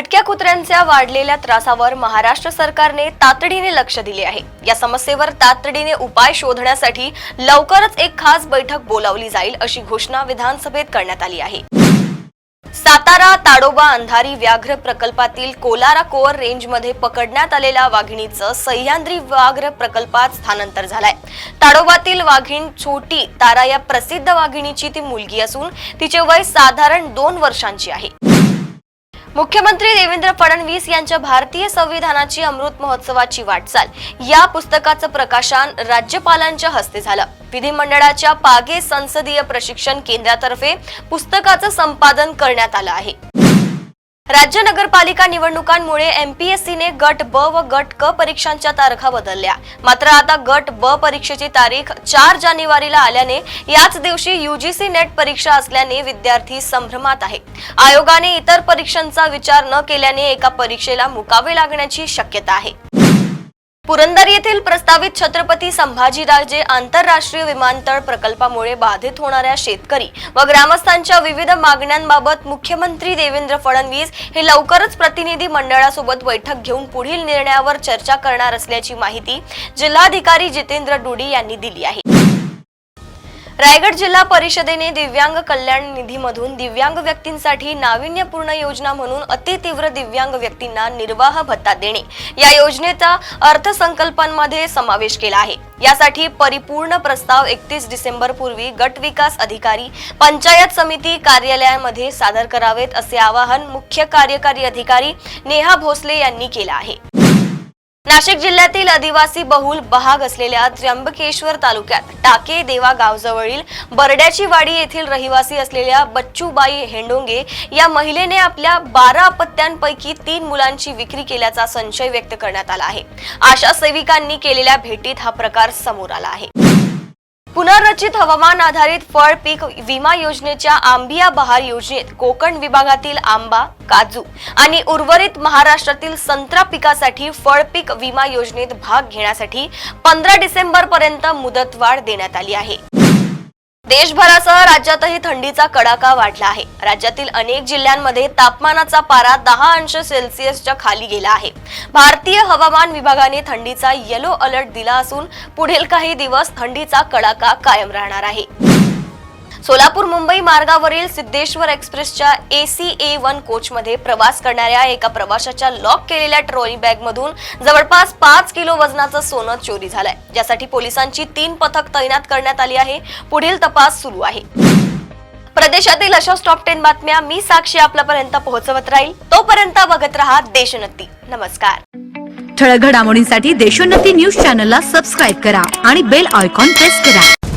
भटक्या कुत्र्यांच्या वाढलेल्या त्रासावर महाराष्ट्र सरकारने तातडीने लक्ष दिले आहे। या समस्येवर तातडीने उपाय शोधण्यासाठी लवकरच एक खास बैठक बोलावली जाईल अशी घोषणा विधानसभेत करण्यात आली आहे। सातारा ताडोबा अंधारी व्याघ्र प्रकल्पातील कोलारा कोअर रेंजमध्ये पकडण्यात आलेल्या वाघिणीचं सह्याद्री व्याघ्र प्रकल्पात स्थानांतर झालंय। ताडोबातील वाघीण छोटी तारा या प्रसिद्ध वाघिणीची ती मुलगी असून तिचे वय साधारण 2 वर्षांची आहे। मुख्यमंत्री देवेंद्र फडणवीस यांच्या भारतीय संविधानाची अमृत महोत्सवाची वाटचाल या पुस्तकाचं प्रकाशन राज्यपालांच्या हस्ते झालं। विधिमंडळाच्या पागे संसदीय प्रशिक्षण केंद्रातर्फे पुस्तकाचं संपादन करण्यात आलं आहे। राज्य नगरपालिका निवडणुकांमुळे एमपीएससीने गट ब व गट क परीक्षांच्या तारखा बदलल्या। मात्र आता गट ब परीक्षेची तारीख 4 जानेवारीला आल्याने याच दिवशी यूजीसी नेट परीक्षा असल्याने विद्यार्थी संभ्रमात आहे। आयोगाने इतर परीक्षांचा विचार न केल्याने एका परीक्षेला मुकावे लागण्याची शक्यता आहे। पुरंदर येथील प्रस्तावित छत्रपती संभाजीराजे आंतरराष्ट्रीय विमानतळ प्रकल्पामुळे बाधित होणाऱ्या शेतकरी व ग्रामस्थांच्या विविध मागण्यांबाबत मुख्यमंत्री देवेंद्र फडणवीस हे लवकरच प्रतिनिधी मंडळासोबत बैठक घेऊन पुढील निर्णयावर चर्चा करणार असल्याची माहिती जिल्हाधिकारी जितेंद्र डुडी यांनी दिली आहे। रायगड जिल्हा परिषदेने दिव्यांग कल्याण निधीमधून दिव्यांग व्यक्तींसाठी नाविन्यपूर्ण योजना म्हणून अतितीव्र दिव्यांग व्यक्तींना निर्वाह भत्ता देणे या योजनेचा अर्थसंकल्पांमध्ये समावेश केला आहे। यासाठी परिपूर्ण प्रस्ताव 31 डिसेंबर पूर्वी गट विकास अधिकारी पंचायत समिती कार्यालयामध्ये सादर करावेत असे आवाहन मुख्य कार्यकारी अधिकारी नेहा भोसले यांनी केले आहे। नाशिक जिल्ह्यातील आदिवासी बहुल भाग असलेल्या त्र्यंबकेश्वर तालुक्यात टाके देवा गावजवळील बरड्याची वाडी येथील रहिवासी असलेल्या बच्चूबाई हेंडोंगे या महिलेने आपल्या 12 अपत्यांपैकी 3 मुलांची विक्री केल्याचा संशय व्यक्त करण्यात आला आहे। आशा सेविकांनी केलेल्या भेटीत हा प्रकार समोर आला आहे। पुनर्रचित हवामान आधारित फळ पीक विमा योजनेच्या आंबिया बहार योजनेत कोकण विभागातील आंबा, काजू आणि उर्वरित महाराष्ट्रातील संत्रा पिकासाठी फळ पीक विमा योजनेत भाग घेण्यासाठी 15 डिसेंबर पर्यंत मुदतवाढ देण्यात आली आहे। देशभरासह राज्यातही थंडीचा कडाका वाढला आहे। राज्यातील अनेक जिल्ह्यांमध्ये तापमानाचा पारा 10 अंश सेल्सिअसच्या खाली गेला आहे। भारतीय हवामान विभागाने थंडीचा येलो अलर्ट दिला असून पुढील काही दिवस थंडीचा कडाका कायम राहणार आहे। सोलापूर मुंबई मार्गावरील सिद्धेश्वर एक्सप्रेसच्या AC-A1 कोचमध्ये प्रवास करणाऱ्या एका प्रवाशाच्या लॉक केलेल्या ट्रॉली बॅगमधून जवळपास 5 किलो वजनाचं सोनं चोरी झालंय। यासाठी पोलिसांची 3 पथक तैनात करण्यात आली आहे। पुढील तपास सुरू आहे। प्रदेशातील अशा टॉप 10 बातम्या मी साक्षी आपल्यापर्यंत पोहोचवत राहील। तोपर्यंत बघत रहा देशोन्नती। नमस्कार। ठळक घडामोडींसाठी देशोन्नती न्यूज चॅनलला सबस्क्राइब करा आणि बेल आयकॉन प्रेस करा।